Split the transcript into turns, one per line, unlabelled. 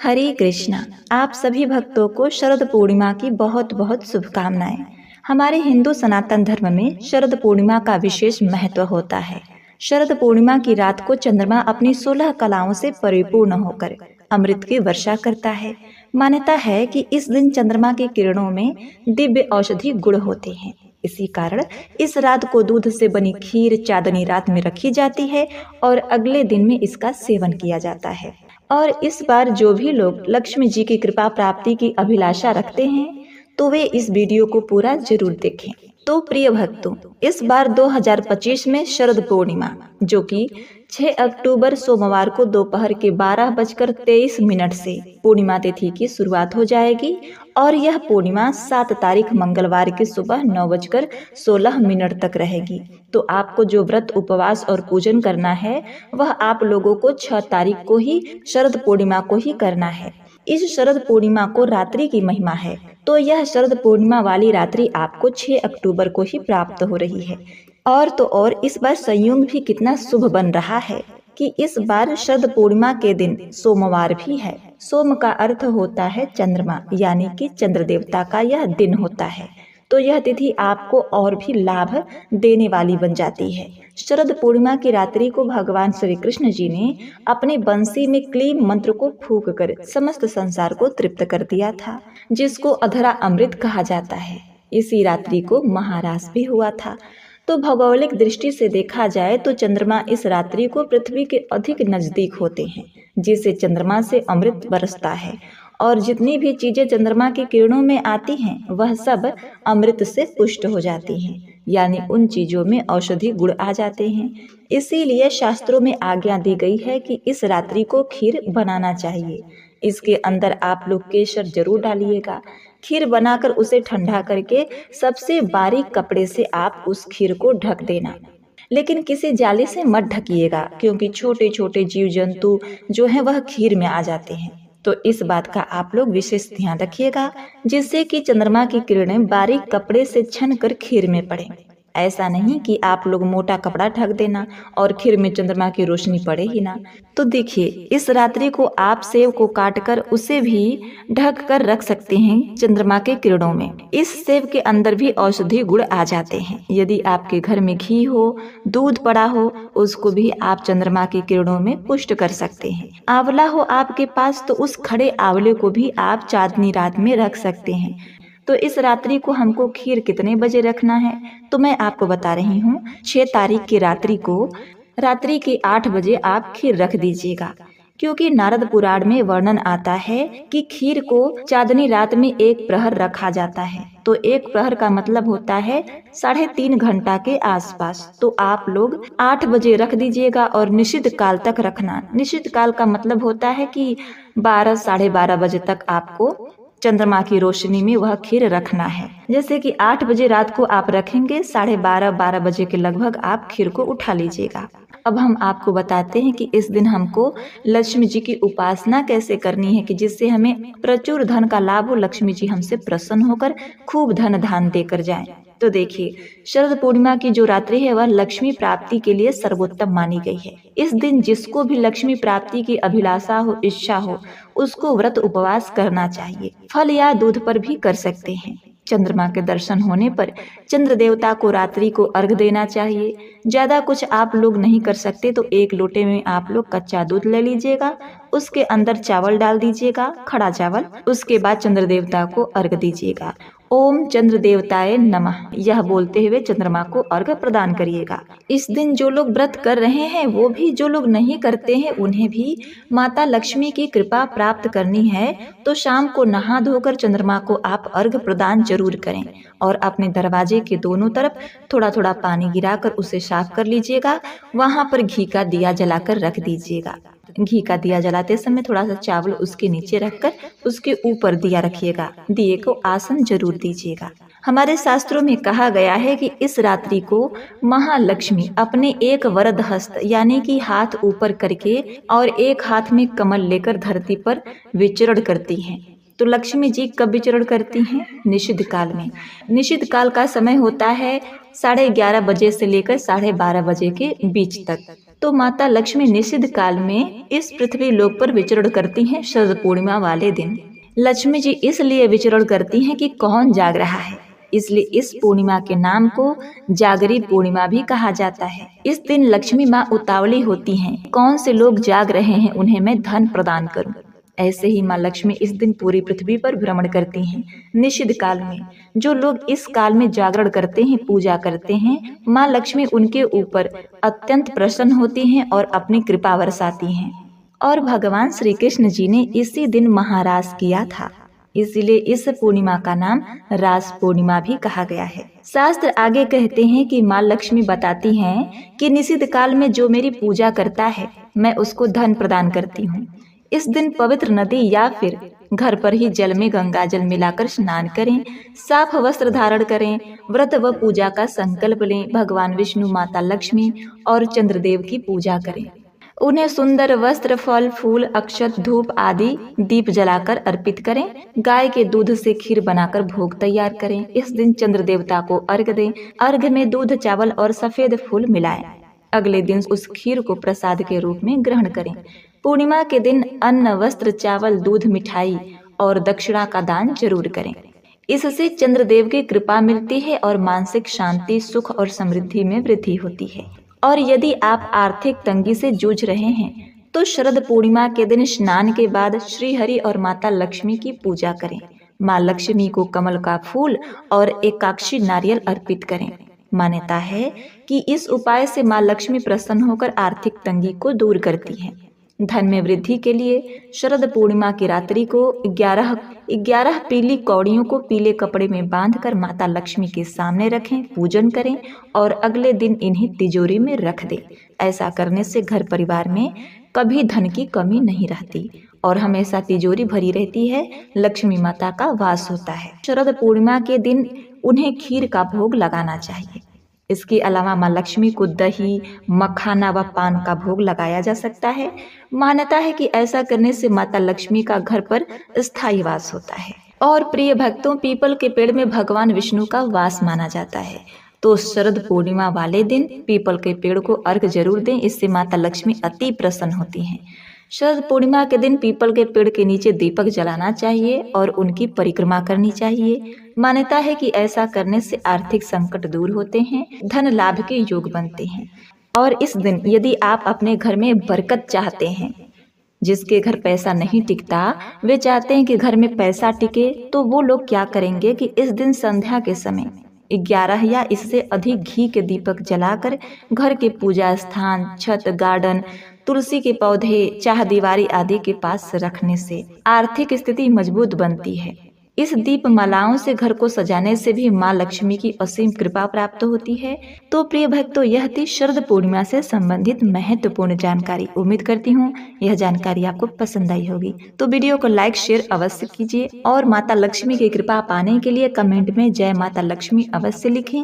हरे कृष्णा। आप सभी भक्तों को शरद पूर्णिमा की बहुत बहुत शुभकामनाएं। हमारे हिंदू सनातन धर्म में शरद पूर्णिमा का विशेष महत्व होता है। शरद पूर्णिमा की रात को चंद्रमा अपनी 16 कलाओं से परिपूर्ण होकर अमृत की वर्षा करता है। मान्यता है कि इस दिन चंद्रमा की किरणों में दिव्य औषधि गुण होते हैं। इसी कारण इस रात को दूध से बनी खीर चांदनी रात में रखी जाती है और अगले दिन में इसका सेवन किया जाता है। और इस बार जो भी लोग लक्ष्मी जी की कृपा प्राप्ति की अभिलाषा रखते हैं तो वे इस वीडियो को पूरा जरूर देखें। तो प्रिय भक्तों, इस बार 2025 में शरद पूर्णिमा जो कि 6 अक्टूबर सोमवार को दोपहर के 12:23 से पूर्णिमा तिथि की शुरुआत हो जाएगी और यह पूर्णिमा 7 तारीख मंगलवार की सुबह 9:16 तक रहेगी। तो आपको जो व्रत उपवास और पूजन करना है वह आप लोगों को 6 तारीख को ही शरद पूर्णिमा को ही करना है। इस शरद पूर्णिमा को रात्रि की महिमा है, तो यह शरद पूर्णिमा वाली रात्रि आपको 6 अक्टूबर को ही प्राप्त हो रही है। और तो और इस बार संयोग भी कितना शुभ बन रहा है कि इस बार शरद पूर्णिमा के दिन सोमवार भी है। सोम का अर्थ होता है चंद्रमा, यानी कि चंद्र देवता का यह दिन होता है। तो यह तिथि आपको और भी लाभ देने वाली बन जाती है। शरद पूर्णिमा की रात्रि को भगवान श्री कृष्ण जी ने अपने बंसी में क्लीम मंत्र को फूंक कर समस्त संसार को तृप्त कर दिया था, जिसको अधरा अमृत कहा जाता है। इसी रात्रि को महारास भी हुआ था। तो भौगोलिक दृष्टि से देखा जाए तो चंद्रमा इस रात्रि को पृथ्वी के अधिक नजदीक होते हैं, जिससे चंद्रमा से अमृत बरसता है और जितनी भी चीजें चंद्रमा की किरणों में आती हैं वह सब अमृत से पुष्ट हो जाती हैं, यानी उन चीजों में औषधि गुण आ जाते हैं। इसीलिए शास्त्रों में आज्ञा दी गई है कि इस रात्रि को खीर बनाना चाहिए। इसके अंदर आप लोग केसर जरूर डालिएगा। खीर बनाकर उसे ठंडा करके सबसे बारीक कपड़े से आप उस खीर को ढक देना, लेकिन किसी जाली से मत ढकिएगा, क्योंकि छोटे छोटे जीव जंतु जो हैं वह खीर में आ जाते हैं। तो इस बात का आप लोग विशेष ध्यान रखिएगा, जिससे कि चंद्रमा की किरणें बारीक कपड़े से छन कर खीर में पड़े। ऐसा नहीं कि आप लोग मोटा कपड़ा ढक देना और खीर में चंद्रमा की रोशनी पड़े ही ना। तो देखिए, इस रात्रि को आप सेब को काटकर उसे भी ढक कर रख सकते हैं चंद्रमा के किरणों में। इस सेब के अंदर भी औषधि गुण आ जाते हैं। यदि आपके घर में घी हो, दूध पड़ा हो, उसको भी आप चंद्रमा की किरणों में पुष्ट कर सकते हैं। आंवला हो आपके पास तो उस खड़े आंवले को भी आप चांदनी रात में रख सकते हैं। तो इस रात्रि को हमको खीर कितने बजे रखना है तो मैं आपको बता रही हूँ। 6 तारीख की रात्रि को रात्रि के 8 बजे आप खीर रख दीजिएगा, क्योंकि नारद पुराण में वर्णन आता है कि खीर को चांदनी रात में 1 प्रहर रखा जाता है। तो 1 प्रहर का मतलब होता है 3.5 घंटा के आसपास। तो आप लोग 8 बजे रख दीजिएगा और निषिद्ध काल तक रखना। निषिद्ध काल का मतलब होता है कि 12 साढ़े 12 बजे तक आपको चंद्रमा की रोशनी में वह खीर रखना है। जैसे कि 8 बजे रात को आप रखेंगे, 12:30 बजे के लगभग आप खीर को उठा लीजिएगा। अब हम आपको बताते हैं कि इस दिन हमको लक्ष्मी जी की उपासना कैसे करनी है कि जिससे हमें प्रचुर धन का लाभ हो, लक्ष्मी जी हमसे प्रसन्न होकर खूब धन धान देकर जाएं। तो देखिए, शरद पूर्णिमा की जो रात्रि है वह लक्ष्मी प्राप्ति के लिए सर्वोत्तम मानी गई है। इस दिन जिसको भी लक्ष्मी प्राप्ति की अभिलाषा हो, इच्छा हो, उसको व्रत उपवास करना चाहिए। फल या दूध पर भी कर सकते हैं। चंद्रमा के दर्शन होने पर चंद्र देवता को रात्रि को अर्घ देना चाहिए। ज्यादा कुछ आप लोग नहीं कर सकते तो 1 लोटे में आप लोग कच्चा दूध ले लीजिएगा, उसके अंदर चावल डाल दीजिएगा, खड़ा चावल। उसके बाद चंद्र देवता को अर्घ दीजिएगा। ओम चंद्र देवताय नमः यह बोलते हुए चंद्रमा को अर्घ प्रदान करिएगा। इस दिन जो लोग व्रत कर रहे हैं वो भी, जो लोग नहीं करते हैं उन्हें भी माता लक्ष्मी की कृपा प्राप्त करनी है तो शाम को नहा धोकर चंद्रमा को आप अर्घ प्रदान जरूर करें और अपने दरवाजे के दोनों तरफ थोड़ा थोड़ा पानी गिराकर उसे साफ कर लीजिएगा। वहां पर घी का दिया जलाकर रख दीजिएगा। घी का दिया जलाते समय थोड़ा सा चावल उसके नीचे रखकर उसके ऊपर दिया रखिएगा। दिए को आसन जरूर दीजिएगा। हमारे शास्त्रों में कहा गया है कि इस रात्रि को महालक्ष्मी अपने एक वरद हस्त यानी कि हाथ ऊपर करके और एक हाथ में कमल लेकर धरती पर विचरण करती हैं। तो लक्ष्मी जी कब विचरण करती हैं? निषिद्ध काल में। निषिद्ध काल का समय होता है 11:30 बजे से लेकर 12:30 बजे के बीच तक। तो माता लक्ष्मी निषिद्ध काल में इस पृथ्वी लोक पर विचरण करती हैं शरद पूर्णिमा वाले दिन। लक्ष्मी जी इसलिए विचरण करती हैं कि कौन जाग रहा है, इसलिए इस पूर्णिमा के नाम को जागरी पूर्णिमा भी कहा जाता है। इस दिन लक्ष्मी माँ उतावली होती हैं, कौन से लोग जाग रहे हैं उन्हें मैं धन प्रदान करूं। ऐसे ही माँ लक्ष्मी इस दिन पूरी पृथ्वी पर भ्रमण करती हैं निषिद्ध काल में। जो लोग इस काल में जागरण करते हैं, पूजा करते हैं, माँ लक्ष्मी उनके ऊपर अत्यंत प्रसन्न होती हैं और अपनी कृपा बरसाती हैं। और भगवान श्री कृष्ण जी ने इसी दिन महारास किया था, इसीलिए इस पूर्णिमा का नाम रास पूर्णिमा भी कहा गया है। शास्त्र आगे कहते हैं कि माँ लक्ष्मी बताती हैं कि निषिद्ध काल में जो मेरी पूजा करता है मैं उसको धन प्रदान करती हूँ। इस दिन पवित्र नदी या फिर घर पर ही जल में गंगा जल मिलाकर स्नान करें, साफ वस्त्र धारण करें, व्रत व पूजा का संकल्प लें, भगवान विष्णु, माता लक्ष्मी और चंद्रदेव की पूजा करें। उन्हें सुंदर वस्त्र, फल, फूल, अक्षत, धूप आदि दीप जलाकर अर्पित करें। गाय के दूध से खीर बनाकर भोग तैयार करें। इस दिन चंद्र देवता को अर्घ दें। अर्घ में दूध, चावल और सफेद फूल मिलाएं। अगले दिन उस खीर को प्रसाद के रूप में ग्रहण करें। पूर्णिमा के दिन अन्न, वस्त्र, चावल, दूध, मिठाई और दक्षिणा का दान जरूर करें। इससे चंद्रदेव की कृपा मिलती है और मानसिक शांति, सुख और समृद्धि में वृद्धि होती है। और यदि आप आर्थिक तंगी से जूझ रहे हैं तो शरद पूर्णिमा के दिन स्नान के बाद श्री हरि और माता लक्ष्मी की पूजा करें। माँ लक्ष्मी को कमल का फूल और एकाक्षी नारियल अर्पित करें। मान्यता है कि इस उपाय से माँ लक्ष्मी प्रसन्न होकर आर्थिक तंगी को दूर करती हैं। धन में वृद्धि के लिए शरद पूर्णिमा की रात्रि को 11 पीली कौड़ियों को पीले कपड़े में बांधकर माता लक्ष्मी के सामने रखें, पूजन करें और अगले दिन इन्हें तिजोरी में रख दें। ऐसा करने से घर परिवार में कभी धन की कमी नहीं रहती और हमेशा तिजोरी भरी रहती है, लक्ष्मी माता का वास होता है। शरद पूर्णिमा के दिन उन्हें खीर का भोग लगाना चाहिए। इसके अलावा माँ लक्ष्मी को दही, मखाना व पान का भोग लगाया जा सकता है। मान्यता है कि ऐसा करने से माता लक्ष्मी का घर पर स्थायी वास होता है। और प्रिय भक्तों, पीपल के पेड़ में भगवान विष्णु का वास माना जाता है, तो शरद पूर्णिमा वाले दिन पीपल के पेड़ को अर्घ जरूर दें। इससे माता लक्ष्मी अति प्रसन्न होती हैं। शरद पूर्णिमा के दिन पीपल के पेड़ के नीचे दीपक जलाना चाहिए और उनकी परिक्रमा करनी चाहिए। मान्यता है कि ऐसा करने से आर्थिक संकट दूर होते हैं, धन लाभ के योग बनते हैं। और इस दिन यदि आप अपने घर में बरकत चाहते हैं, जिसके घर पैसा नहीं टिकता, वे चाहते हैं कि घर में पैसा टिके, तो वो लोग क्या करेंगे कि इस दिन संध्या के समय 11 या इससे अधिक घी के दीपक जलाकर घर के पूजा स्थान, छत, गार्डन, तुलसी के पौधे, चारदीवारी आदि के पास रखने से आर्थिक स्थिति मजबूत बनती है। इस दीप मालाओं से घर को सजाने से भी माँ लक्ष्मी की असीम कृपा प्राप्त होती है। तो प्रिय भक्तों, यह थी शरद पूर्णिमा से संबंधित महत्वपूर्ण जानकारी। उम्मीद करती हूँ यह जानकारी आपको पसंद आई होगी। तो वीडियो को लाइक, शेयर अवश्य कीजिए और माता लक्ष्मी की कृपा पाने के लिए कमेंट में जय माता लक्ष्मी अवश्य लिखें।